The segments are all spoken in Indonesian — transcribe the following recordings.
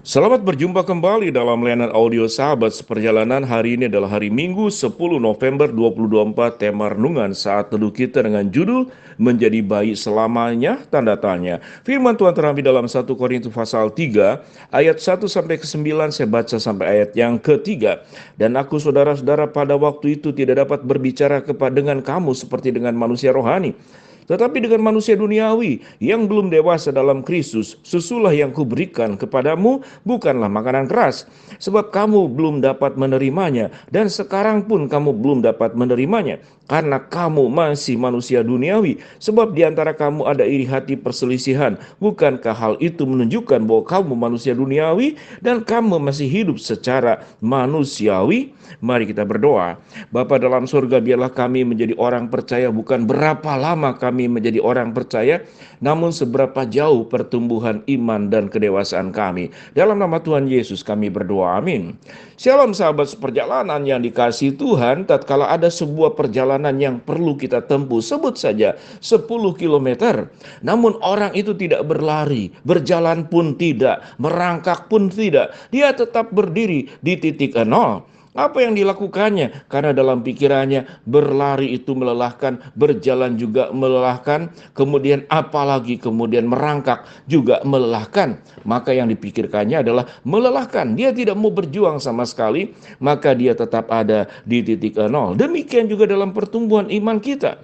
Selamat berjumpa kembali dalam layanan audio Sahabat Seperjalanan. Hari ini adalah hari Minggu 10 November 2024. Tema renungan saat teduh kita dengan judul Menjadi Baik Selamanya, tanda tanya. Firman Tuhan terambil dalam 1 Korintus pasal 3 ayat 1 sampai ke 9. Saya baca sampai ayat yang ketiga. Dan aku saudara-saudara pada waktu itu tidak dapat berbicara dengan kamu seperti dengan manusia rohani, tetapi dengan manusia duniawi yang belum dewasa dalam Kristus. Susulah yang kuberikan kepadamu bukanlah makanan keras, sebab kamu belum dapat menerimanya, dan sekarang pun kamu belum dapat menerimanya, karena kamu masih manusia duniawi. Sebab di antara kamu ada iri hati perselisihan. Bukankah hal itu menunjukkan bahwa kamu manusia duniawi dan kamu masih hidup secara manusiawi? Mari kita berdoa. Bapa dalam surga, biarlah kami menjadi orang percaya, bukan berapa lama kami menjadi orang percaya, namun seberapa jauh pertumbuhan iman dan kedewasaan kami. Dalam nama Tuhan Yesus kami berdoa, amin. Shalom sahabat seperjalanan yang dikasihi Tuhan. Tatkala ada sebuah perjalanan yang perlu kita tempuh, sebut saja 10 kilometer, namun orang itu tidak berlari, berjalan pun tidak, merangkak pun tidak, dia tetap berdiri di titik nol. Apa yang dilakukannya? Karena dalam pikirannya berlari itu melelahkan, berjalan juga melelahkan, kemudian apalagi kemudian merangkak juga melelahkan. Maka yang dipikirkannya adalah melelahkan. Dia tidak mau berjuang sama sekali, maka dia tetap ada di titik nol. Demikian juga dalam pertumbuhan iman kita.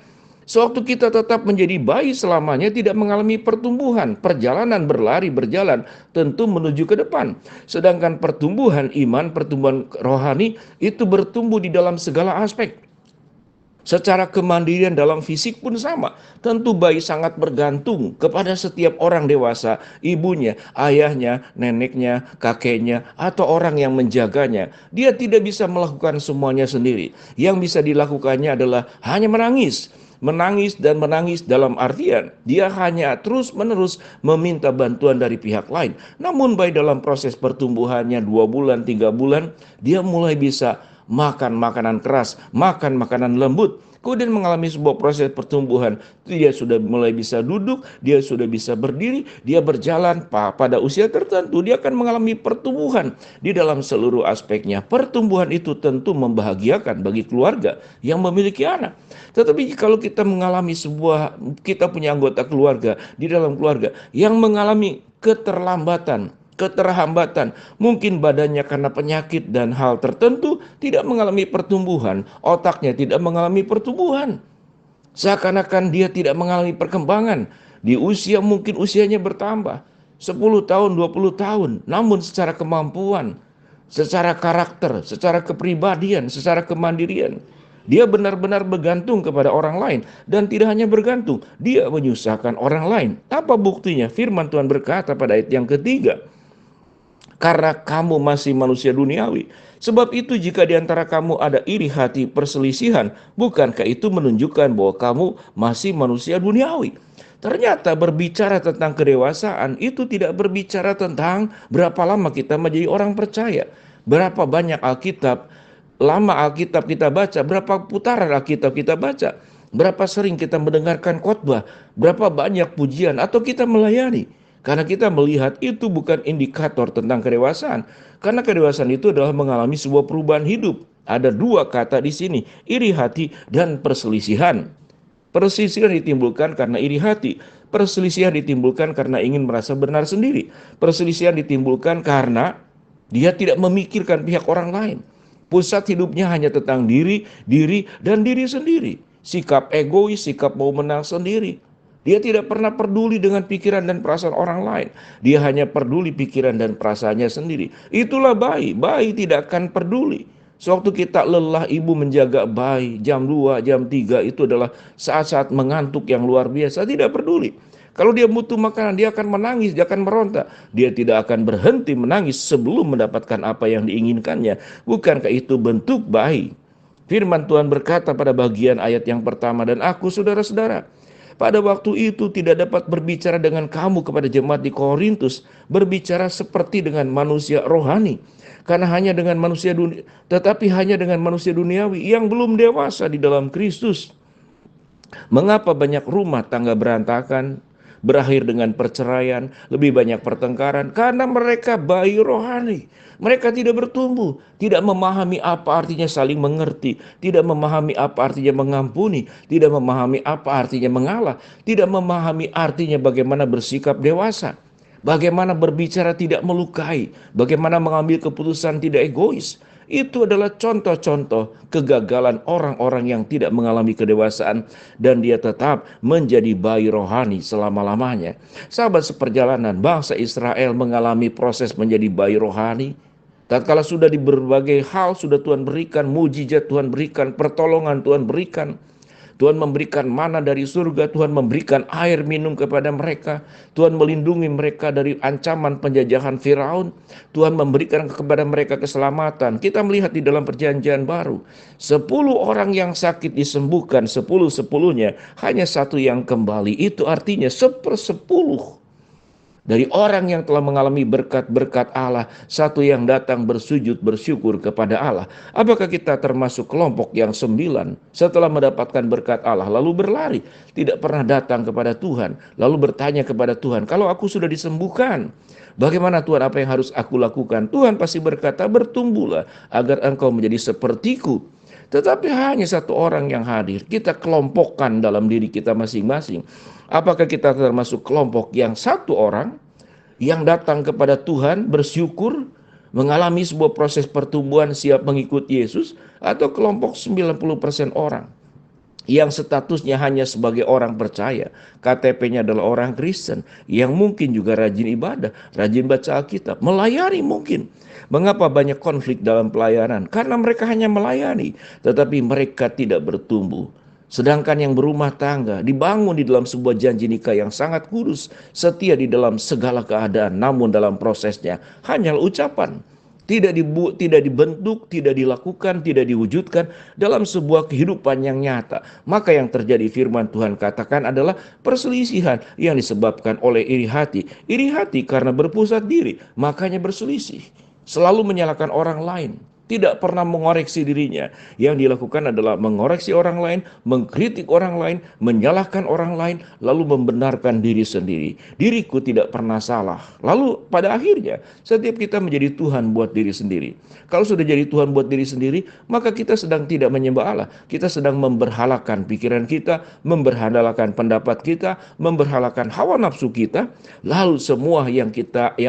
Sewaktu kita tetap menjadi bayi selamanya, tidak mengalami pertumbuhan, perjalanan berjalan tentu menuju ke depan. Sedangkan pertumbuhan iman, pertumbuhan rohani itu bertumbuh di dalam segala aspek. Secara kemandirian dalam fisik pun sama. Tentu bayi sangat bergantung kepada setiap orang dewasa, ibunya, ayahnya, neneknya, kakeknya, atau orang yang menjaganya. Dia tidak bisa melakukan semuanya sendiri. Yang bisa dilakukannya adalah hanya menangis. Menangis dan menangis dalam artian dia hanya terus-menerus meminta bantuan dari pihak lain. Namun baik dalam proses pertumbuhannya 2 bulan, 3 bulan, dia mulai bisa makan makanan keras, makan makanan lembut. Kemudian mengalami sebuah proses pertumbuhan. Dia sudah mulai bisa duduk, dia sudah bisa berdiri, dia berjalan. Pada usia tertentu dia akan mengalami pertumbuhan di dalam seluruh aspeknya. Pertumbuhan itu tentu membahagiakan bagi keluarga yang memiliki anak. Tetapi kalau kita mengalami kita punya anggota keluarga di dalam keluarga yang mengalami keterhambatan, mungkin badannya karena penyakit dan hal tertentu tidak mengalami pertumbuhan, otaknya tidak mengalami pertumbuhan, seakan-akan dia tidak mengalami perkembangan. Di usia mungkin usianya bertambah 10 tahun, 20 tahun, namun secara kemampuan, secara karakter, secara kepribadian, secara kemandirian, dia benar-benar bergantung kepada orang lain. Dan tidak hanya bergantung, dia menyusahkan orang lain. Apa buktinya? Firman Tuhan berkata pada ayat yang ketiga, karena kamu masih manusia duniawi. Sebab itu jika di antara kamu ada iri hati perselisihan, bukankah itu menunjukkan bahwa kamu masih manusia duniawi? Ternyata berbicara tentang kedewasaan itu tidak berbicara tentang berapa lama kita menjadi orang percaya, berapa banyak Alkitab kita baca, berapa putaran Alkitab kita baca, berapa sering kita mendengarkan khotbah, berapa banyak pujian atau kita melayani. Karena kita melihat itu bukan indikator tentang kedewasaan. Karena kedewasaan itu adalah mengalami sebuah perubahan hidup. Ada 2 kata di sini, iri hati dan perselisihan. Perselisihan ditimbulkan karena iri hati. Perselisihan ditimbulkan karena ingin merasa benar sendiri. Perselisihan ditimbulkan karena dia tidak memikirkan pihak orang lain. Pusat hidupnya hanya tentang diri sendiri. Sikap egois, sikap mau menang sendiri. Dia tidak pernah peduli dengan pikiran dan perasaan orang lain. Dia hanya peduli pikiran dan perasaannya sendiri. Itulah bayi. Bayi tidak akan peduli. Sewaktu kita lelah, ibu menjaga bayi jam 2, jam 3 itu adalah saat-saat mengantuk yang luar biasa. Tidak peduli. Kalau dia butuh makanan, dia akan menangis, dia akan meronta. Dia tidak akan berhenti menangis sebelum mendapatkan apa yang diinginkannya. Bukankah itu bentuk bayi? Firman Tuhan berkata pada bagian ayat yang pertama, dan aku saudara-saudara, pada waktu itu tidak dapat berbicara dengan kamu kepada jemaat di Korintus, berbicara seperti dengan manusia rohani. Karena hanya dengan manusia dunia, tetapi hanya dengan manusia duniawi yang belum dewasa di dalam Kristus. Mengapa banyak rumah tangga berantakan? berakhir dengan perceraian, lebih banyak pertengkaran karena mereka bayi rohani. Mereka tidak bertumbuh, tidak memahami apa artinya saling mengerti, tidak memahami apa artinya mengampuni, tidak memahami apa artinya mengalah, tidak memahami artinya bagaimana bersikap dewasa. Bagaimana berbicara tidak melukai, bagaimana mengambil keputusan tidak egois. Itu adalah contoh-contoh kegagalan orang-orang yang tidak mengalami kedewasaan dan dia tetap menjadi bayi rohani selama-lamanya. Sahabat seperjalanan, bangsa Israel mengalami proses menjadi bayi rohani. Tatkala sudah di berbagai hal sudah Tuhan berikan, mujizat Tuhan berikan, pertolongan Tuhan berikan. Tuhan memberikan mana dari surga, Tuhan memberikan air minum kepada mereka, Tuhan melindungi mereka dari ancaman penjajahan Firaun, Tuhan memberikan kepada mereka keselamatan. Kita melihat di dalam perjanjian baru, 10 orang yang sakit disembuhkan, 10-10-nya, hanya satu yang kembali. Itu artinya 1/10 dari orang yang telah mengalami berkat-berkat Allah, satu yang datang bersujud bersyukur kepada Allah. Apakah kita termasuk kelompok yang 9 setelah mendapatkan berkat Allah lalu berlari, tidak pernah datang kepada Tuhan, lalu bertanya kepada Tuhan, kalau aku sudah disembuhkan, bagaimana Tuhan, apa yang harus aku lakukan? Tuhan pasti berkata, bertumbuhlah agar engkau menjadi sepertiku. Tetapi hanya satu orang yang hadir. Kita kelompokkan dalam diri kita masing-masing. Apakah kita termasuk kelompok yang satu orang yang datang kepada Tuhan bersyukur, mengalami sebuah proses pertumbuhan siap mengikut Yesus, atau kelompok 90% orang yang statusnya hanya sebagai orang percaya, KTP-nya adalah orang Kristen, yang mungkin juga rajin ibadah, rajin baca Alkitab, melayani mungkin. Mengapa banyak konflik dalam pelayanan? Karena mereka hanya melayani, tetapi mereka tidak bertumbuh. Sedangkan yang berumah tangga dibangun di dalam sebuah janji nikah yang sangat kudus, setia di dalam segala keadaan, namun dalam prosesnya hanyalah ucapan. Tidak dibentuk, tidak dilakukan, tidak diwujudkan dalam sebuah kehidupan yang nyata. Maka yang terjadi firman Tuhan katakan adalah perselisihan yang disebabkan oleh iri hati. Iri hati karena berpusat diri, makanya berselisih. Selalu menyalahkan orang lain. Tidak pernah mengoreksi dirinya. Yang dilakukan adalah mengoreksi orang lain, mengkritik orang lain, menyalahkan orang lain, lalu membenarkan diri sendiri. Diriku tidak pernah salah. Lalu pada akhirnya setiap kita menjadi Tuhan buat diri sendiri. Kalau sudah jadi Tuhan buat diri sendiri, maka kita sedang tidak menyembah Allah. Kita sedang memberhalakan pikiran kita, memberhalakan pendapat kita, memberhalakan hawa nafsu kita, lalu semua yang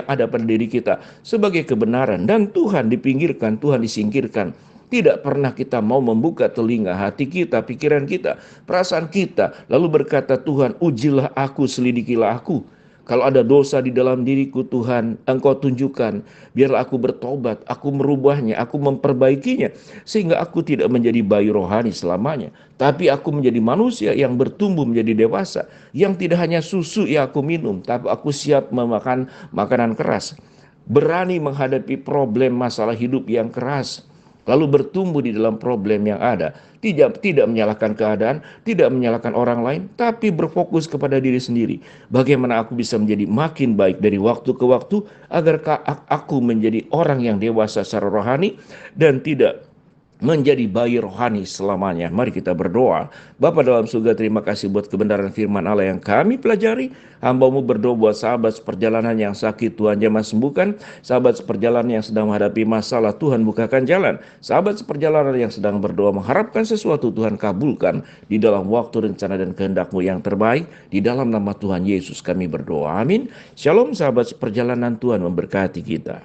ada pada diri kita sebagai kebenaran, dan Tuhan dipinggirkan, Tuhan disingkirkan. Tidak pernah kita mau membuka telinga hati kita, pikiran kita, perasaan kita, lalu berkata, Tuhan ujilah aku, selidikilah aku. Kalau ada dosa di dalam diriku, Tuhan, Engkau tunjukkan. Biarlah aku bertobat, aku merubahnya, aku memperbaikinya. Sehingga aku tidak menjadi bayi rohani selamanya. Tapi aku menjadi manusia yang bertumbuh menjadi dewasa. Yang tidak hanya susu yang aku minum, tapi aku siap memakan makanan keras. Berani menghadapi problem masalah hidup yang keras. Lalu bertumbuh di dalam problem yang ada. Tidak menyalahkan keadaan, tidak menyalahkan orang lain, tapi berfokus kepada diri sendiri. Bagaimana aku bisa menjadi makin baik dari waktu ke waktu, agar aku menjadi orang yang dewasa secara rohani dan tidak menjadi bayi rohani selamanya. Mari kita berdoa. Bapa dalam surga, terima kasih buat kebenaran firman Allah yang kami pelajari. Hamba-Mu berdoa buat sahabat seperjalanan yang sakit, Tuhan jamah sembuhkan. Sahabat seperjalanan yang sedang menghadapi masalah, Tuhan bukakan jalan. Sahabat seperjalanan yang sedang berdoa mengharapkan sesuatu, Tuhan kabulkan di dalam waktu, rencana, dan kehendak-Mu yang terbaik. Di dalam nama Tuhan Yesus kami berdoa. Amin. Shalom sahabat seperjalanan, Tuhan memberkati kita.